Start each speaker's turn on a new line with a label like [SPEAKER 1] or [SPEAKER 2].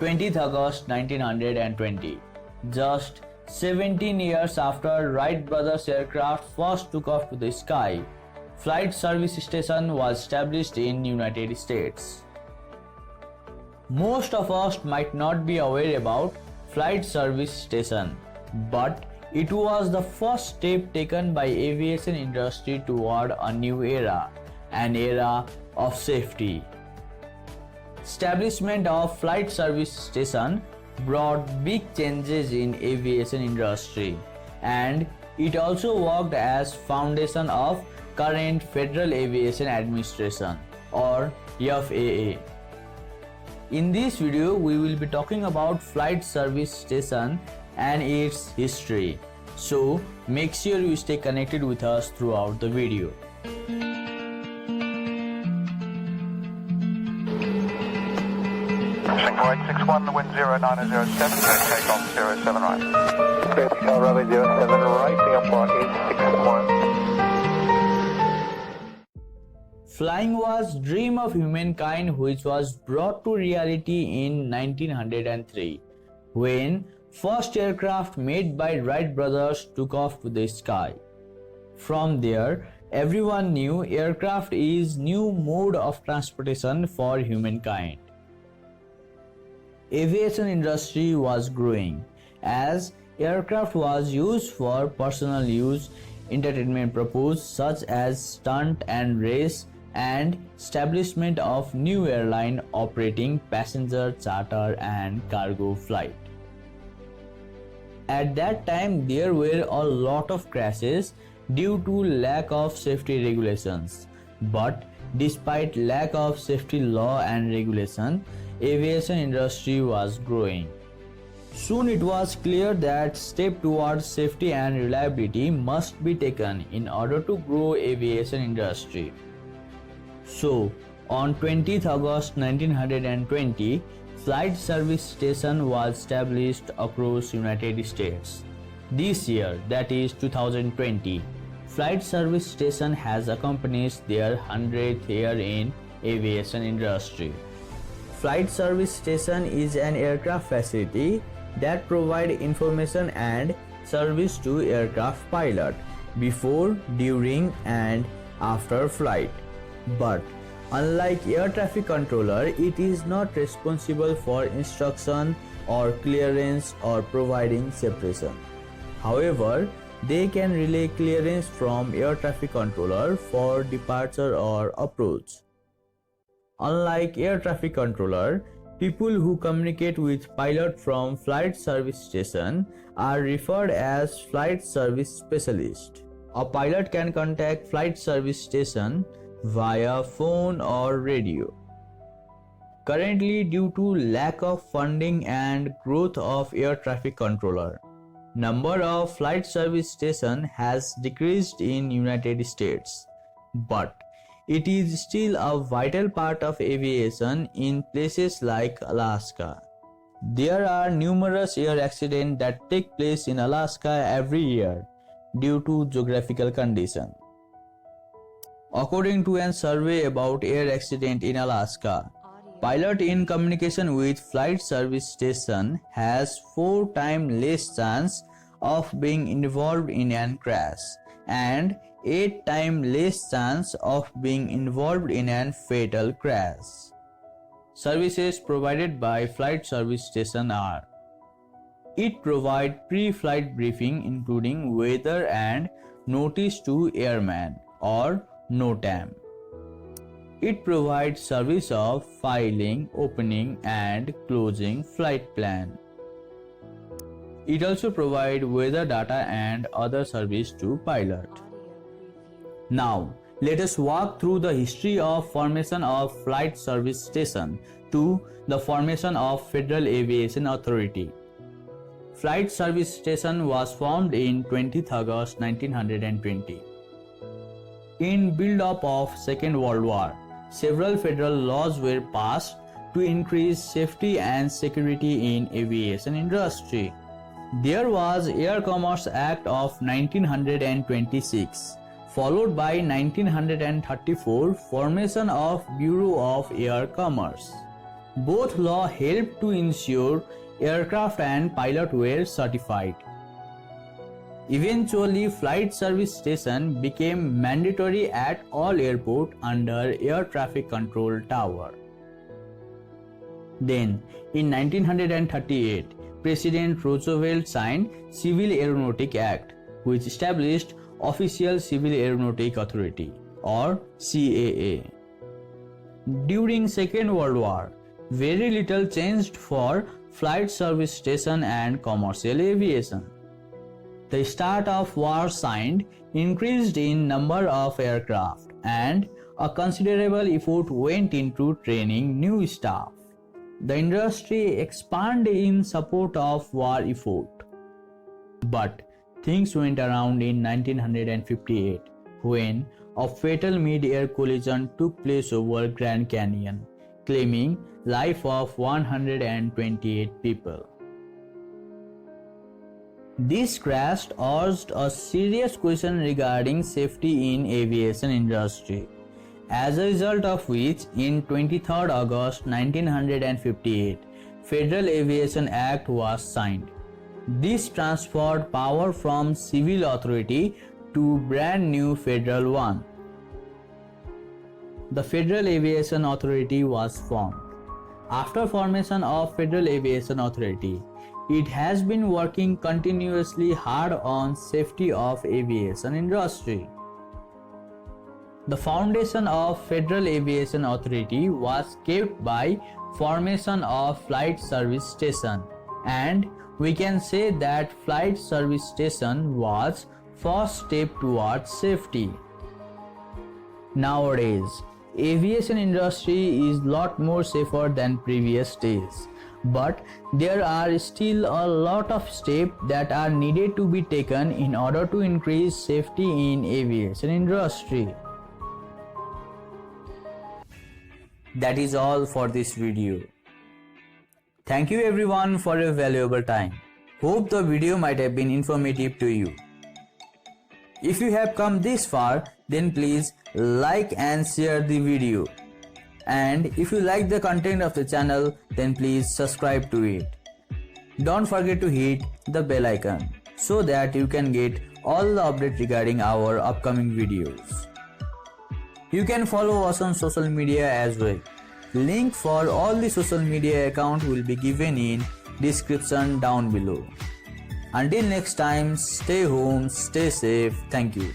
[SPEAKER 1] 20th August 1920. Just 17 years after Wright brothers aircraft first took off to the sky, Flight Service Station was established in United States. Most of us might not be aware about Flight Service Station, but it was the first step taken by aviation industry toward a new era, an era of safety. Establishment of Flight Service Station brought big changes in aviation industry, and it also worked as foundation of current Federal Aviation Administration or FAA. In this video, we will be talking about Flight Service Station and its history. So make sure you stay connected with us throughout the video.
[SPEAKER 2] Singapore 861, the wind 0907, take off 07 right.
[SPEAKER 3] Critical runway 07 right, Singapore 861.
[SPEAKER 1] Flying was dream of humankind which was brought to reality in 1903 when first aircraft made by Wright brothers took off to the sky. From there, everyone knew aircraft is new mode of transportation for humankind. Aviation industry was growing as aircraft was used for personal use, entertainment purpose such as stunt and race, and establishment of new airline operating passenger, charter and cargo flight. At that time there were a lot of crashes due to lack of safety regulations, but despite lack of safety law and regulation, aviation industry was growing. Soon it was clear that step towards safety and reliability must be taken in order to grow aviation industry. So, on 20th August 1920, Flight Service Station was established across United States. This year, that is 2020, Flight Service Station has accomplished their 100th year in aviation industry. Flight Service Station is an aircraft facility that provides information and service to aircraft pilot before, during and after flight. But unlike air traffic controller, it is not responsible for instruction or clearance or providing separation. However, they can relay clearance from air traffic controller for departure or approach. Unlike air traffic controller, people who communicate with pilot from Flight Service Station are referred as Flight Service Specialist. A pilot can contact Flight Service Station via phone or radio. Currently, due to lack of funding and growth of air traffic controller, number of Flight Service Station has decreased in United States, but it is still a vital part of aviation in places like Alaska. There are numerous air accidents that take place in Alaska every year due to geographical condition. According to a survey about air accident in Alaska, pilot in communication with Flight Service Station has 4 times less chance of being involved in a crash and 8 times less chance of being involved in a fatal crash. Services provided by Flight Service Station are: it provides pre-flight briefing including weather and notice to airman or NOTAM. It provides service of filing, opening and closing flight plan. It also provides weather data and other service to pilot. Now, let us walk through the history of formation of Flight Service Station to the formation of Federal Aviation Authority. Flight Service Station was formed in 20th August 1920. In build-up of Second World War, several federal laws were passed to increase safety and security in aviation industry. There was Air Commerce Act of 1926, followed by 1934 formation of Bureau of Air Commerce. Both laws helped to ensure aircraft and pilot were certified. Eventually, flight service station became mandatory at all airports under air traffic control tower. Then, in 1938, President Roosevelt signed Civil Aeronautic Act, which established Official Civil Aeronautic Authority or CAA. During Second World War, very little changed for flight service station and commercial aviation. The start of war signed increased in number of aircraft and a considerable effort went into training new staff. The industry expanded in support of war effort. But things went around in 1958 when a fatal mid-air collision took place over Grand Canyon, claiming life of 128 people. This crash asked a serious question regarding safety in aviation industry, as a result of which in 23rd August 1958, Federal Aviation Act was signed. This transferred power from civil authority to brand new federal one. The Federal Aviation Authority was formed. After formation of Federal Aviation Authority, it has been working continuously hard on safety of aviation industry. The foundation of Federal Aviation Authority was kept by formation of Flight Service Station, and we can say that Flight Service Station was first step towards safety. Nowadays, aviation industry is lot more safer than previous days, but there are still a lot of steps that are needed to be taken in order to increase safety in aviation industry. That is all for this video. Thank you everyone for your valuable time. Hope the video might have been informative to you. If you have come this far, then please like and share the video. And if you like the content of the channel, then please subscribe to it. Don't forget to hit the bell icon so that you can get all the updates regarding our upcoming videos. You can follow us on social media as well. Link for all the social media accounts will be given in description down below. Until next time, stay home, stay safe. Thank you.